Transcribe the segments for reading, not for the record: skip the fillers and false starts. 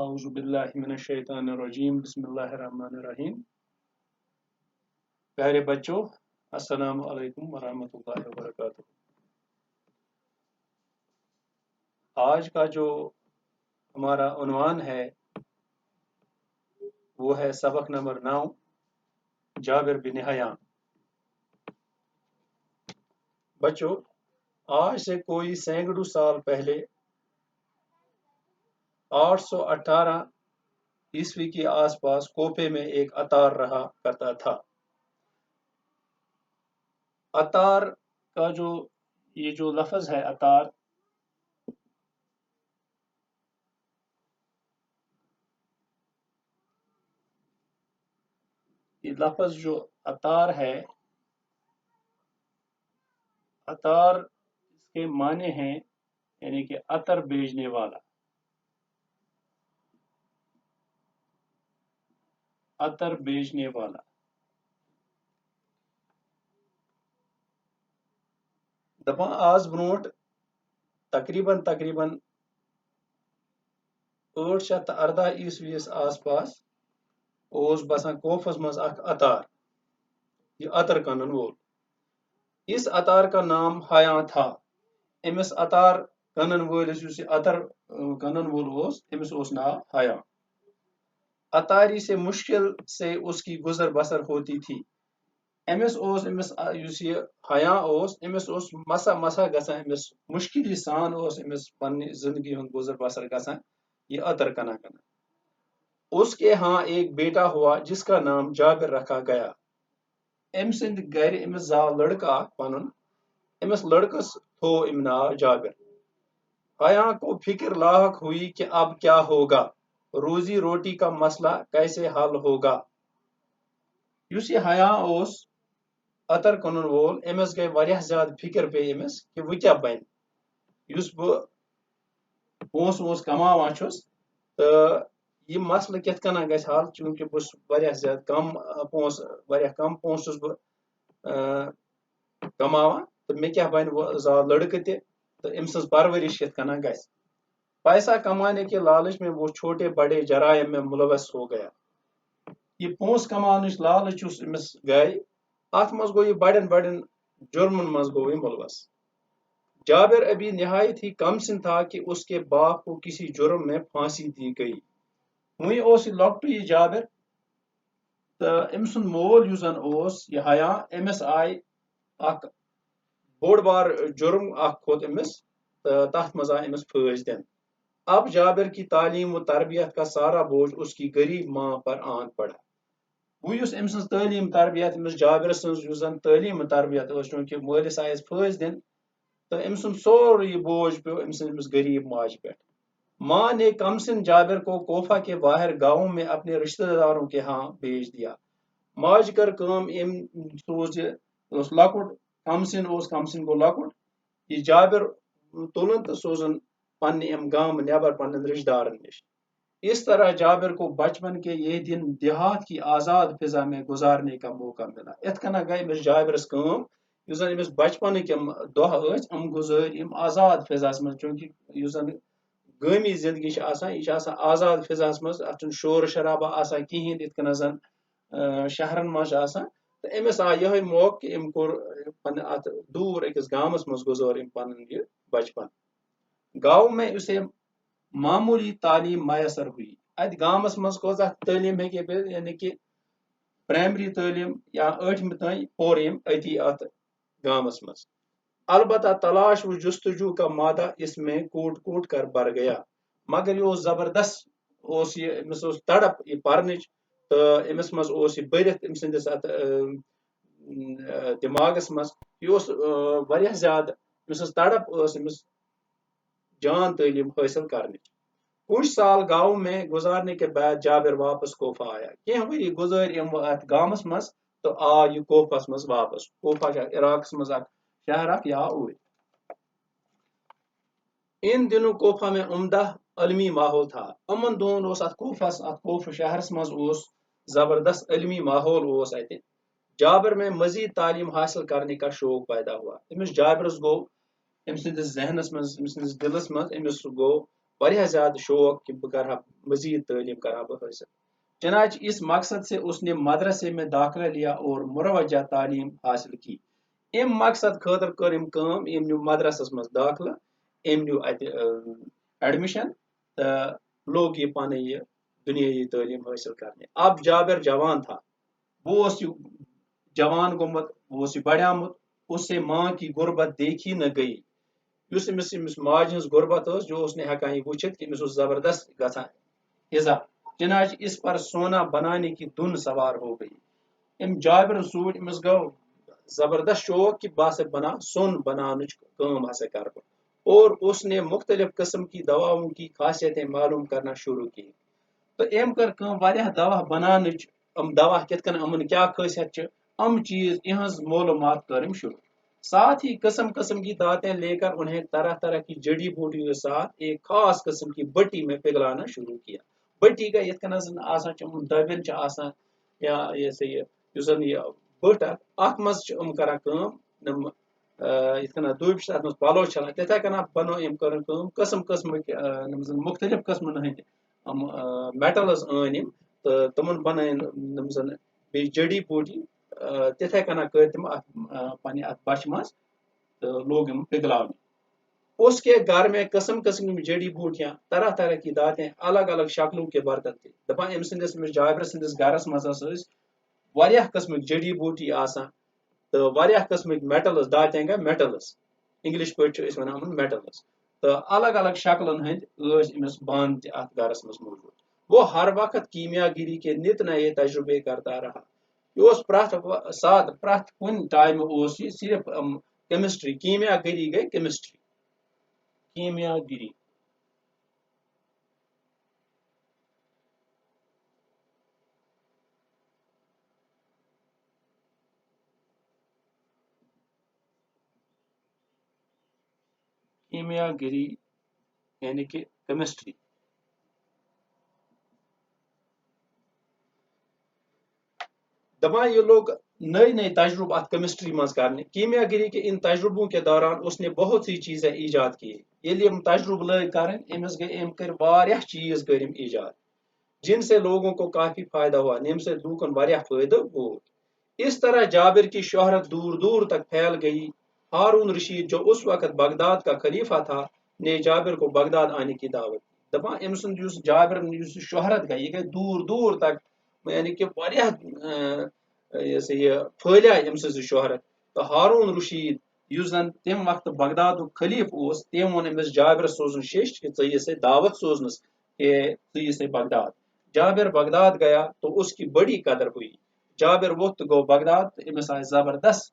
اعوذ باللہ من الشیطان الرجیم بسم اللہ الرحمن الرحیم. پیارے بچوں، السلام علیکم ورحمۃ اللہ وبرکاتہ. آج کا جو ہمارا عنوان ہے وہ ہے سبق نمبر 9، جابر بن حیان. بچوں، آج سے کوئی سینکڑوں سال پہلے 818 عیسوی کے آس پاس کوفے میں ایک اتار رہا کرتا تھا. اتار کا یہ جو لفظ ہے اتار، یہ لفظ جو اتار ہے، اتار اس کے معنی ہیں یعنی کہ عطر بیچنے والا. عطر بیچنے والا. دپان آز برونٹ تقریباً 818 عیسویس آس پاس اوس بسان کوفس مز اخ اتار، یہ عطر کنن وول. اس اتار کا نام حیاں تھا. امس اتار کنن وولس یس عطر کنن وول اوس، امس اوس ناو حیاں. اتاری سے مشکل سے اس کی گزر بسر ہوتی تھی. امس یس یہ حیاں اوس، امس اوس مسا مسا گژھان، امس مشکلی سان اوس امس پننہِ زندگی ہند گزر بسر گژھان یہ عطر کنا کنا. اس کے ہاں ایک بیٹا ہوا جس کا نام جابر رکھا گیا. ام سند گھر امس زاو لڑکا پنن، امس لڑکس تھو ام ناو جابر. حیاں کو فکر لاحق ہوئی کہ اب کیا ہوگا، روزی روٹی کا مسئلہ کیسے حل ہوگا. یس یہ حیاں اوس عطر کنن وول، امس گئی واریاہ زیادہ فکر پہ امس کہ وہ کیا بن. یس بہ پونس وونس کماوان چھس تو یہ مسئلہ کت کنا گژھِ حل، چونکہ بہٕ چھُس واریاہ زیادہ کم پونس چھس بہ کماوان تو مے کیا بن. وہ زاو لڑکہ تہ تو ام سز پرورش کت کنا گژھِ. پیسہ کمانے کے لالچ میں وہ چھوٹے بڑے جرائم میں ملوث ہو گیا. یہ پونس کمانچ لالچ اس امس گئی، ات مز گو یہ بڑن بڑن جرمن مز گو یہ ملوث. جابر ابھی نہایت ہی کم سن تھا کہ اس کے باپ کو کسی جرم میں پھانسی دی گئی. وہی اوس یہ لۄکٹُے یہ جابر تو ام سن مول یس زن اوس یہ حیاں، امس آئی اخ بوڑ بار جرم اخ کھوت امس تو تحت مز آئی امس پھٲنٛسۍ دن. اب جابر کی تعلیم و تربیت کا سارا بوجھ اس کی غریب ماں پر آن پڑا. وہ یس ام سن تعلیم تربیت امس جابر سن یس زن تعلیم تربیت اس، چونکہ مالس آئس پھٲنٛسۍ دن تو ام سن سورے یہ بوجھ پیو ام سن غریب ماج پہ. ماں نے کم سن جابر کو کوفہ کے باہر گاؤں میں اپنے رشتہ داروں کے ہاں بھیج دیا. ماج کر کام ام سوز یہ لکٹ کم سن گو لکٹ یہ جابر تلن تو سوزن پنہ ام گام نیبر پنن رشتہ دارن نش. اس طرح جابر کو بچپن کے یہ دن دیہات کی آزاد فضا میں گزارنے کا موقع ملا. ات کنا گئی امس جابرس کام، یس زن امس بچپنک دہ ٲسۍ ام گزٲرۍ ام آزاد فضاس مز. چونکہ یس زن گٲمی زندگی یہ آزاد فضاس مز، ات چھُنہٕ شور شرابہ آسان کہین یت کن زن شہرن مز آسان. تو امس آو یہ موقع کہ ام کور پنہ ات دور اکس گامس مز گزار ام پن یہ بچپن. گاؤں میں اسے معمولی تعلیم میسر ہوئی. ات گامس مز کۭژاہ تعلیم ہیکہ پٔرِتھ، یعنی کہ پرائمری تعلیم یا 8مہِ تام پور یم اتی ات گامس مز. البتہ تلاش و جستجو کا مادہ اس میں کوٹ کوٹ کر بھر گیا. مگر یہ زبردست یہ امس تڑپ یہ پرنچ تو امس مز یہ برتھ ام سندس ات دماغس مز یہ واریاہ زیادہ امس تڑپ امس جان تعلیم حاصل کرنے. کچھ سال گاؤں میں گزارنے کے بعد جابر واپس کوفہ آیا. کینٛہہ ؤری گزار ام ات گامس مز تو آو یہ کوفس مز واپس. کوفہ عراقس مز اخ شہر اخ یہ آو اوٗرۍ. ان دنوں کوفہ میں عمدہ علمی ماحول تھا. امن دہن ات کوفہ شہرس مز زبردست علمی ماحول اوس اتہ. جابر میں مزید تعلیم حاصل کرنے کا شوق پیدا ہوا. امس جابرس گو ام سندس ذہنس مز ام سندس دلس مز امس گو واریاہ زیادہ شوق کہ بہ کرہا مزید تعلیم کرہا بہ حاصل. چنانچہ اس مقصد سے اس نے مدرسے میں داخلہ لیا اور مروجہ تعلیم حاصل کی. ام مقصد خاطر کر ام کام ام نیو مدرسس مز داخلہ ام نیو ات ایڈمشن تو لوگ یہ پانے یہ دنیائی تعلیم حاصل کرنے. اب جابر جوان تھا، وہ اس جوان گومت، وہ اس بڑیامت، اس سے ماں کی غربت دیکھی نہ گئی. اس امس ماج ہز غربت اس جو اس نے ہیکان یہ وچھت کہ امس زبردست گژھان اضا. چنانچہ اس پر سونا بنانے کی دن سوار ہو گئی. ام جابر سوٹ امس گو زبردست شوق کہ بہت بنا سون بنانچ کام ہسا کر بہ. اور اس نے مختلف قسم کی دواؤں کی خاصیتیں معلوم کرنا شروع کی. تو ام کر کام واریاہ دوا بنانچ ام دوا کت کن امن کیا خاصیت چھ ام چیز اہز معلومات کرم شروع. ساتھ ہی قسم قسم کی دانتیں لے کر انہیں طرح طرح کی جڑی بوٹیوں کے ساتھ ایک خاص قسم کی بٹی میں پگھلانا شروع کیا. بٹی کا یت کن آسان دبن آسان یا یہ سا یہ بٹ ات مز کران کام یت کن دب ات مز پلو چھلان تتھے کن بنو ام کرن کام قسم قسمک مختلف قسمن ہند میٹلز ان تو تمن بنائن زن بی جڑی بوٹی تتھے کن کر تم پنہ ات بچہ مز تو لوگ ام پگھلانے. اس کے گھر میں قسم قسم کی جڑی بوٹیاں، طرح طرح کی دانتیں، الگ الگ شکلوں کے برتن تھے. دپان ام سندس جابر سندس گھرس مز واریاہ قسمک جڑی بوٹی آسان تو واریاہ قسمک میٹلز دانتیں گا میٹلز انگلش پٲٹھۍ چھِ أسۍ ونان یِمن میٹلز تو الگ الگ شکلن ہند امس بانہٕ تہِ ات گھرس مز موجود. وہ ہر وقت کیمیا گری کے نت نئے تجربے کرتا رہا. یہ پرت ساتھ پرت کن ٹائم اس یہ صرف کیمسٹری کیمیا گری گئی کیمسٹری کیمیا گری. کیمیا گری یعنی کہ کیمسٹری. دپان یہ لوگ نئی نئی تجربہ ات کیمسٹری مز کرنے. کیمیا گری کے ان تجربوں کے دوران اس نے بہت سی چیزیں ایجاد کی. یل یم تجربہ لگ کرن امس گئی ام کر واریاہ چیز کرم ایجاد جن سے لوگوں کو کافی فائدہ ہوا. یم سے لوکن واریاہ فائدہ ہو. اس طرح جابر کی شہرت دور دور تک پھیل گئی. ہارون رشید جو اس وقت بغداد کا خلیفہ تھا نے جابر کو بغداد آنے کی دعوت دی. دپان ام سند جابر شہرت گئی یہ گئی دور دور تک یعنی کہ واریاہ یہ پھیلیا ام سز شہرت. تو ہارون رشید یس زن تم وقت بغداد خلیف اس تم وون امس جابر سوزن شیش کہ ژے سے دعوت سوزنس کہ ژے سے بغداد. جابر بغداد گیا تو اس کی بڑی قدر ہوئی. جابر وقت گو بغداد امس آئے زبردست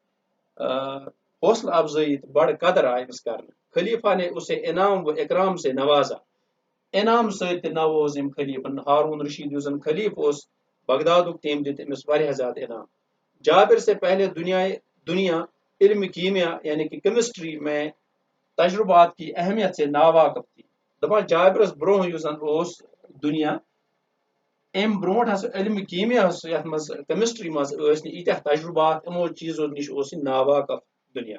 حوصلہ افزائی بڑ قدر آئے امس کرنے. خلیفہ نے اسے انعام و اکرام سے نوازا. انعام ست نواز ام خلیفن ہارون رشید یس زن خلیف اس بغداد تم دت امس واریاہ زیادہ انعام. جابر سے پہلے دنیا علم کیمیا یعنی کہ کیمسٹری میں تجربات کی اہمیت سے ناواقف تھی. دپان جابرس برو یس زن اس دنیا ام برونٹ ہسا علم کیمیا یت مز کیمسٹری مز ایتہ تجربات امو چیزوں نش ناواقف دنیا.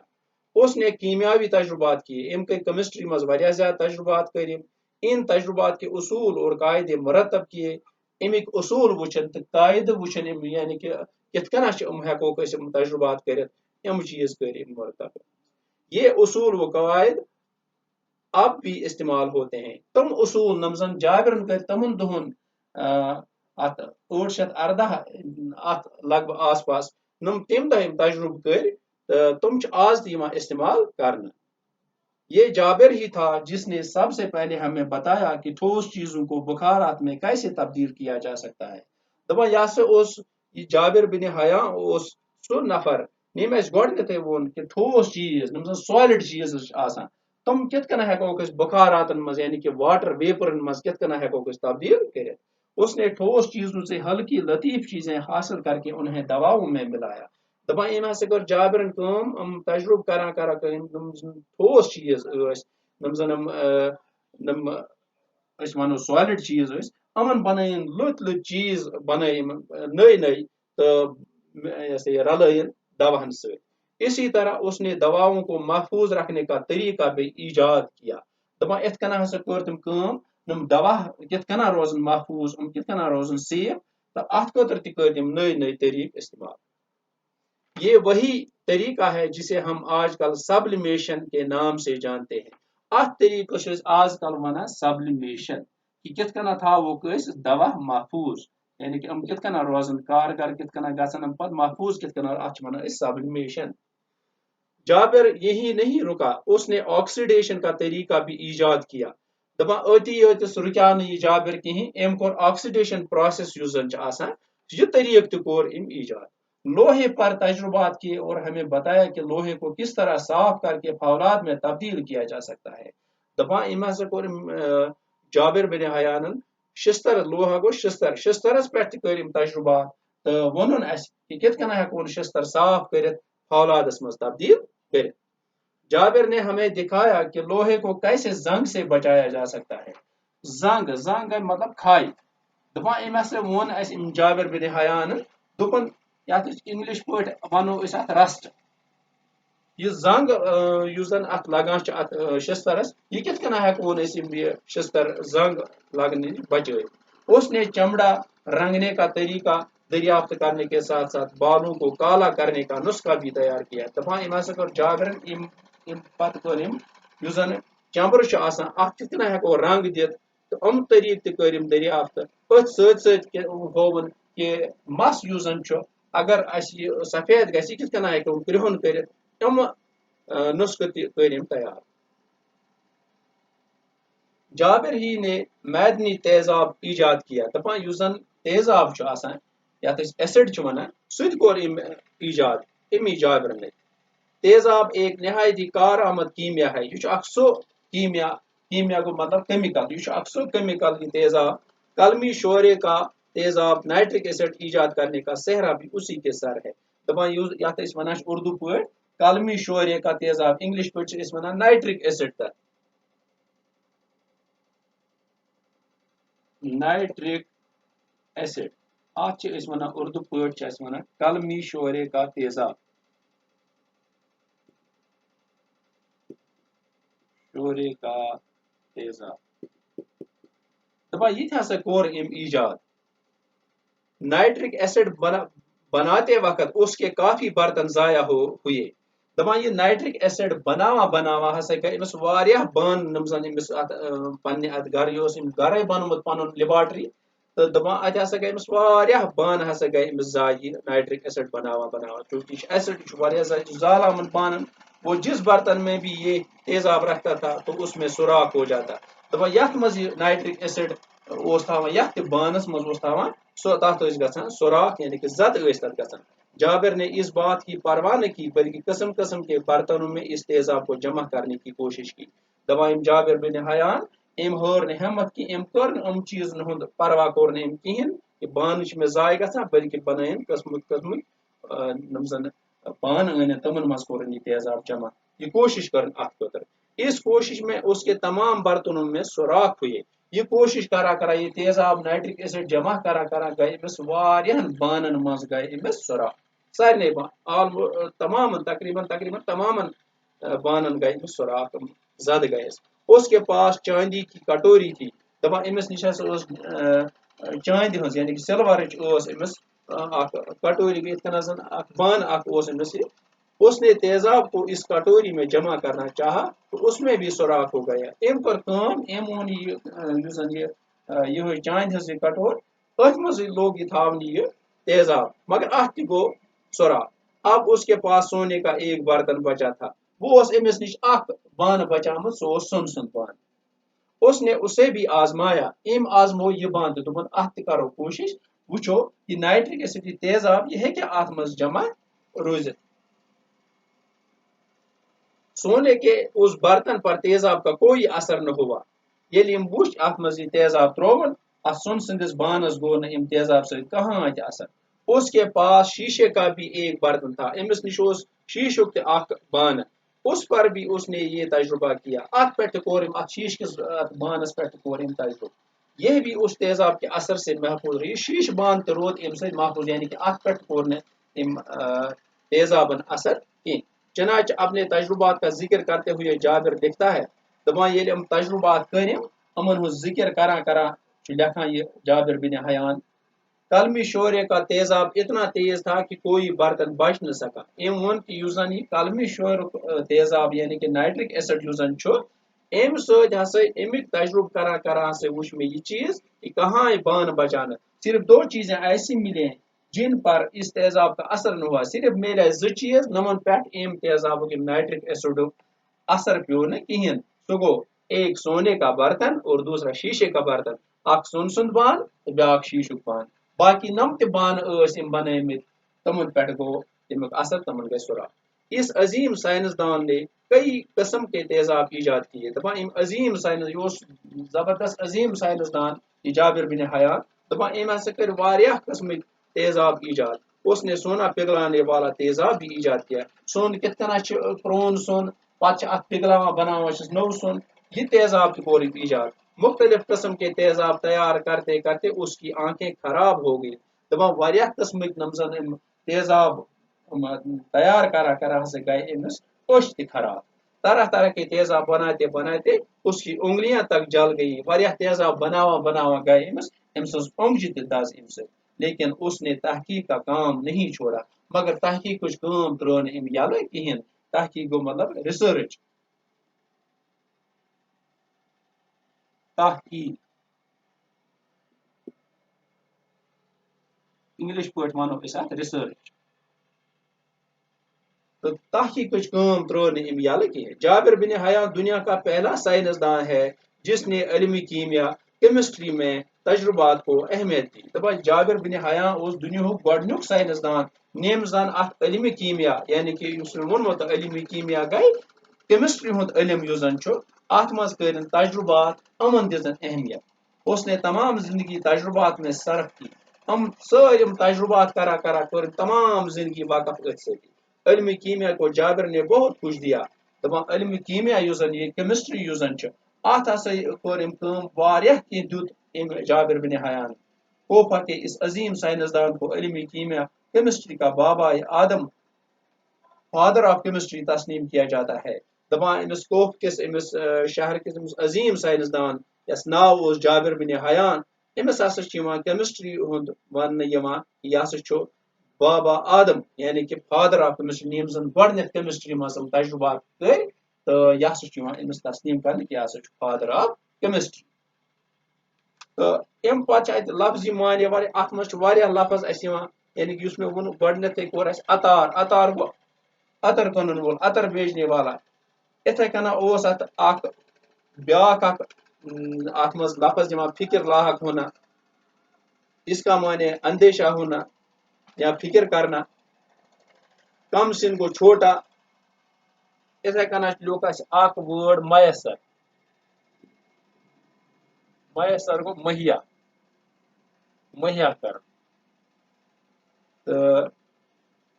اس نے کیمیاوی تجربات کیے. ام کر کیمسٹری مز واریاہ زیادہ تجربات کرم. ان تجربات کے اصول اور قاعدے مرتب کیے. امک اصول وچن تو قاعدہ وچن یعنی کہ کت کن ہیکو تجربات کرت ام چیز کر مرتب. یہ اصول و قواعد اب بھی استعمال ہوتے ہیں. تم اصول نمزن جابرن کر تمن دہن ات 818 ات لگ بھگ آس پاس نم تم دہ تجربہ کر تم آز تہ استعمال کرنا. یہ جابر ہی تھا جس نے سب سے پہلے ہمیں بتایا کہ ٹھوس چیزوں کو بخارات میں کیسے تبدیل کیا جا سکتا ہے. دپان یہ سا یہ جابر بن حیا سہ نفر یم اس گۄڈنیتھے وون کہ ٹھوس چیز یم زن سالڈ چیز آسان تم کت کن ہیکو بخاراتن مز یعنی کہ واٹر ویپرن مز کت کن ہیکو تبدیل کرت. اس نے ٹھوس چیزوں سے ہلکی لطیف چیزیں حاصل کر کے انہیں دواؤں میں ملایا. دپان ام ہسا کر جابرن کام تجربہ کران کران ٹھوس چیز نم زن ونو سالڈ چیز امن بنائن لت لت چیز بنائی نئی نئی تو رلائن دواہن ست. اسی طرح اس نے دواؤں کو محفوظ رکھنے کا طریقہ بھی ایجاد کیا. دپان ات کن ہسا کر تم کٲم نم دوا کت کن روزن محفوظ کت کن روزن سیف تو ات خاطر تہ کر تم نئی نئی طریق استعمال. یہ وہی طریقہ ہے جسے ہم آج کل سبلیمیشن کے نام سے جانتے ہیں. ات طریقہ آج کل ونان سبلیمیشن کہ کت کن تھاوک دوا محفوظ یعنی کہ کت کن روزن کارگر کت کن گھن پہ محفوظ کت کن ات ونان سبلیمیشن. جابر یہی نہیں رکا اس نے آکسیڈیشن کا طریقہ بھی ایجاد کیا. دپان اتی یوتس رکیا یہ جابر کہیں ام کور آکسیڈیشن پروسیس یس زن یہ طریقہ تہ کور ام ایجاد. لوہے پر تجربات کیے اور ہمیں بتایا کہ لوہے کو کس طرح صاف کر کے فولاد میں تبدیل کیا جا سکتا ہے. دپان ام ہسا کور جابر بن حیان شستر لوہا گو شسترس پہ کر تجربات تو ون اس کہ کت کن ہیکون شستر صاف کرت فولادس مز تبدیل کرت. جابر نے ہمیں دکھایا کہ لوہے کو کیسے زنگ سے بچایا جا سکتا ہے. زنگ مطلب کھائی. دپان ام ہسا ون اس جابر بن حیان دپن یت انگلش پہ ونو ات رسٹ یہ زنگ اس زن ات لگان ات شسترس یہ کت کن ہیکون یہ شستر زنگ لگنے بچائے. اس نے چمڑا رنگنے کا طریقہ دریافت کرنے کے ساتھ ساتھ بالوں کو کالا کرنے کا نسخہ بھی تیار کیا. دپان ام ہسا کر جابر پتہ کر اس زن چمبر آسان ات کت کن ہیکو رنگ دت تو طریقہ تہ کر دریافت. ات ست ہوون کہ مس اس زن اگر اس یہ سفید گژھِ کت کن ہیکو کرہن کرت تم نسخہ تہ کر تیار. جابر ہی نے معدنی تیزاب ایجاد کیا. دپان اس زن تیزاب آسان یت ایسڈ ونان سہ کور ایجاد امی جابر نے. تیزاب ایک نہایت ہی کارآمد کیمیا ہے. یہ اخ سو کیمیا کو مطلب کیمیکل یہ اخ سو کیمیکل یہ تیزاب. قلمی شعرے کا تیزاب نائٹرک ایسڈ ایجاد کرنے کا سہرا بھی اسی کے سر ہے. دپان یت ونان اردو پہ قلمی شعرے کا تیزاب انگلش پہ ونان نائٹرک ایسڈ تہ نائٹرک ایسڈ ات ونان اردو پہ ونان قلمی شعرے کا تیزاب شعرے کا تیزاب. دپان یہ ہسا کور ام ایجاد. نائٹرک ایسڈ بناتے وقت اس کے کافی برتن ضائع ہوئے. دپان یہ نائٹرک ایسڈ بناوا ہسا گئی امس واریاہ بان نم زن امس پنہ ات گھر یہ گھرے بنوت پن لیبارٹری تو دپان ات ہسا گئی امس واریاہ بان ہسا گئی امس ضائع نائٹرک ایسڈ بناوا چونکہ یہ ایسڈ واریاہ زالہ من پانن. وہ جس برتن میں بھی یہ تیزاب رکھتا تھا تو اس میں سوراخ ہو جاتا. دپان یت مز یہ نائٹرک ایسڈ تھاوان یت بانس مز تھاوان سو تات گھان سوراخ یعنی کہ زد تک گھان. جابر نے اس بات کی پرواہ نہ کی بلکہ قسم قسم کے برتنوں میں اس تیزاب کو جمع کرنے کی کوشش کی. دپان جابر بن حیان ام ہر نہ ہمت کہ ام کر ام چیزن ہند پرواہ کور نہ ام کہین کہ بان میں ضائع گھان بلکہ بنائن قسمک نم زن بان ان تمن مز کور یہ تیزاب جمع. یہ کوشش کر ات خاطر. اس کوشش میں اس کے تمام برتنوں میں سوراخ ہوئے. یہ کوشش کرا کرا یہ تیزاب نائٹرک ایسڈ جمع کرا کرا گئی امس واریاہن بانن مز گئی امس سوراخ. سارے تمام تقریباً تمام بانن گئی امس سوراخ زد گئے. اس کے پاس چاندی کی کٹوری تھی. دپان امس نش چاند ہز یعنی کہ سلورچ امس کٹوری زن بان امس. اس نے تیزاب کو اس کٹوری میں جمع کرنا چاہا تو اس میں بھی سوراخ ہو گیا. ام کر کام ام اون یہ چاند ہز کٹور ات مز لوگ یہ تھاون یہ تیزاب مگر ات تہ گو سوراخ. اب اس کے پاس سونے کا ایک برتن بچا تھا. وہ امس نش اخ بان بچامت سو سن سن بان. اس نے اسے بھی آزمایا. ام آزمو یہ بان تو دپن ات تہ کرو کوشش وچو یہ نائٹرک ایسڈ یہ تیزاب یہ ہے ات مز جمع روزت. سونے کے اس برتن پر تیزاب کا کوئی اثر نہ ہوا. یل ام وچ ات مز یہ تیزاب ترون ات سن سندس بانس گو نہ ام تیزاب سے کہاں تہ اثر. اس کے پاس شیشے کا بھی ایک برتن تھا. امس نش شیشک تہ اخ بان. اس پر بھی اس نے یہ تجربہ کیا. ات پہ کور ات شیش کس بانس پہ کور تجربہ. یہ بھی اس تیزاب کے اثر سے محفوظ رہی. شیش بان تہ روت ام سے محفوظ یعنی کہ ات پہ کور نہ ام تیزابن اثر کی. چنانچہ اپنے تجربات کا ذکر کرتے ہوئے جابر لکھتا ہے دپان ییٚلہِ یِم تجربات کٔرِم یِمن ہُنٛد ذِکر کران کران چھُ لیکھان یہِ جابر بن حیان کلمی شورے کا تیزاب اتنا تیز تھا کہ کوئی برتن بچ نہ سکا أمۍ ووٚن کہِ یُس زن یہِ کلمی شورُک تیزاب یعنی کہ نائٹرک ایسڈ یُس زن چھُ أمۍ سۭتۍ ہسا امیُک تجربہ کران کران ہسا وُچھ مےٚ یہ چیز کہ کہاں یہ بان بچانا صرف دو چیزیں ایسی ملے ہیں جن پر اس تیزاب کا اثر نہ ہوا صرف میلے زٕ چیز نمن پہ ایم تیزاب نائٹرک ایسڈ اثر پیو نہ کہین سو گو ایک سونے کا برتن اور دوسرا شیشے کا برتن اخ سون سند بان تو بیاکھ شیشک بان باقی نم تہ بان بنٲمٕتۍ تمن پہ گو تمیک اثر تمن گئی سراغ اس عظیم سائنسدان نے کئی قسم کے تیزاب ایجاد کیے دپان عظیم سائنس یہ زبردست عظیم سائنسدان یہ جابر بن حیان دپان ام ہسا کر واریاہ قسمک تیزاب ایجاد اس نے سونا پگلانے والا تیزاب بھی ایجاد کیا سون کت کن پرون سون پتہ ات پگلاوان بناوان نو سون یہ تیزاب تہ کورک ایجاد مختلف قسم کے تیزاب تیار کرتے کرتے اس کی آنکھیں خراب ہو گئی دپان واریاہ قسمک نمزن تیزاب تیار کرا کرا ہسا گئے امس أچھ تہ خراب طرح طرح کے تیزاب بناتے بناتے اس کی انگلیاں تک جل گئی واریاہ تیزاب بناوا بناوا گئے امس اونگجہ تہ دز ام سے لیکن اس نے تحقیق کا کام نہیں چھوڑا مگر تحقیق کچھ کام ترو نہ ام یلے کہین تحقیق گو مطلب ریسرچ تحقیق انگلش پٲٹھۍ ونو أسۍ اتھ ریسرچ تو تحقیق کچھ کام ترو نہ ام یلے کہین جابر بن حیان دنیا کا پہلا سائنسدان ہے جس نے علمی کیمیا کیمسٹری میں تجربات کو اہمیت دی دپان جابر بن حیان اس دنیا گۄڈنیُک سائنسدان نیم زن اتھ علمی کیمیا یعنی کہ یُس ووٚنمُت علمی کیمیا گئی کیمسٹری ہُنٛد علم یُس زن چھُ اتھ منٛز کٔرِن تجربات یِمن دِژن اہمیت اس نے تمام زندگی تجربات میں صرف کی ہم سٲرِم تجربات کرا کرا کٔر تمام زندگی وقف أتھۍ سۭتی علمی کیمیا کو جابر نے بہت کچھ دیا دپان علمی کیمیا یُس زن یہ کیمسٹری یُس زن چھُ اتھ ہسا کٔر أمۍ کٲم واریاہ کینٛہہ دیُت أمۍ جابر بن حیان کوفہ کے اس عظیم سائنسدان کو علمی کیمیا کیمسٹری کا بابا آدم فادر آف کیمسٹری تسلیم کیا جاتا ہے دپان امس کوف کس امس شہر کس امس عظیم سائنسدان یس ناو اوس جابر بن حیان امس ہسا چھ کیمسٹری ہند ون یہ ہسا چھُ بابا آدم یعنی کہ فادر آف کیمسٹری یم زن گۄڈنیتھ کیمسٹری منٛز تجربات کر تو یہ ہسا چھ امس تسلیم کرنہٕ کہ یہ ہسا چھُ فادر آف کیمسٹری تو ام پتہ ات لفظی معنی ات منٛز چھُ واریاہ لفظ اس یعنی کہ یُس مےٚ ووٚن گۄڈنیتھٕے کوٚر اسہِ اتار اتار گوٚو عطر کٕنن وول عطر بیچنے والا اتھے کنا اوس ات اکھ بیاکھ اکھ ات منٛز لفظ یِوان فکر لاحق ہونا اس کا معنی اندیشہ ہونا یا فکر کرنا کم سن کو چھوٹا اتھے کنا لیوکھ اسہِ اکھ وٲڈ میسر میسر گوٚو مہیا مہیا کر تہٕ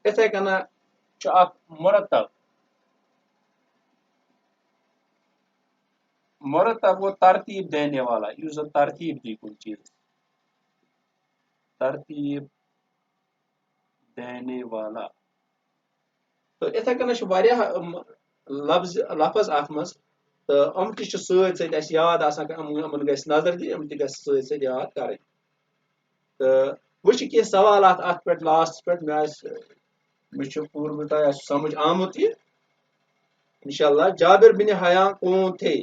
اتھے کنا چھُ اکھ مرتب مرتب وہ ترتیب دینے والا یُس زن ترتیب دی کُنہِ چیٖز ترتیب دینے والا تو اتھے کنا چھُ واریاہ لفظ اتھ منٛز تہٕ یِم تہِ چھِ سۭتۍ سۭتۍ اسہِ یاد آسان یِمن گژھِ نظر دِنۍ یِم تہِ گژھِ سۭتۍ سۭتۍ یاد کرٕنۍ تہٕ وۄنۍ چھِ کینٛہہ سوالات اتھ پٮ۪ٹھ لاسٹس پٮ۪ٹھ مےٚ چھُ پوٗرٕ تۄہہِ آسہِ سمجھ آمُت یہِ انشاءاللہ جابر بن حیان کون تھے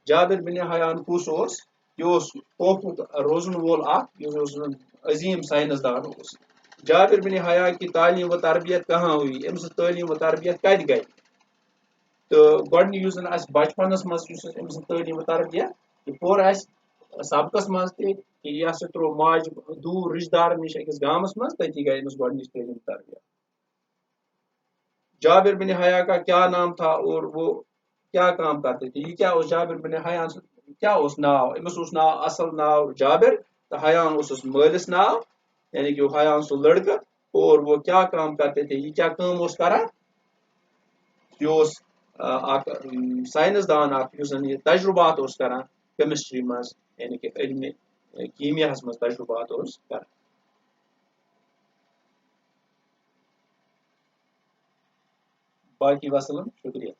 جابر بن حیان کُس اوس یہِ اوس کوفُک روزن وول اکھ یُس اوس عظیم سائنسدان اوس جابر بن حیان کی تعلیم و تربیت کہاں ہوئی أمۍ سٕنٛز تعلیم و تربیت کتہِ گئی تہٕ گۄڈنیُک یُس زن اسہِ بچپنس منٛز یُس أمۍ سٕنٛز تعلیم و تربیت یہِ پوٚر اسہِ سبقس منٛز تہِ یہِ ہسا تروو ماجہِ دوٗر رشتہٕ دارن نِش أکِس گامس منٛز تٔتی گئی أمِس گۄڈنِچ تعلیم تربیت جابر بن حیا کا کیا نام تھا اور وہ کیا کام کرتے تھے یہ کیا اوس جابر بن حیان کیا اوس ناو أمِس اوس ناو اصل ناو جابر تو حیان اوسُس مٲلِس ناو یعنی کہ حیان سُہ لڑکہٕ اور وہ کیا کام کرتے تھے یہ کیا کٲم اوس کران یہ اوس اکھ سائنسدان اکھ یُس زن یہ تجربات اوس کران کیمسٹری منٛز یعنی کہ علمِ کیمیاہس منٛز تجربات اوس کران باقی وسلم شکریہ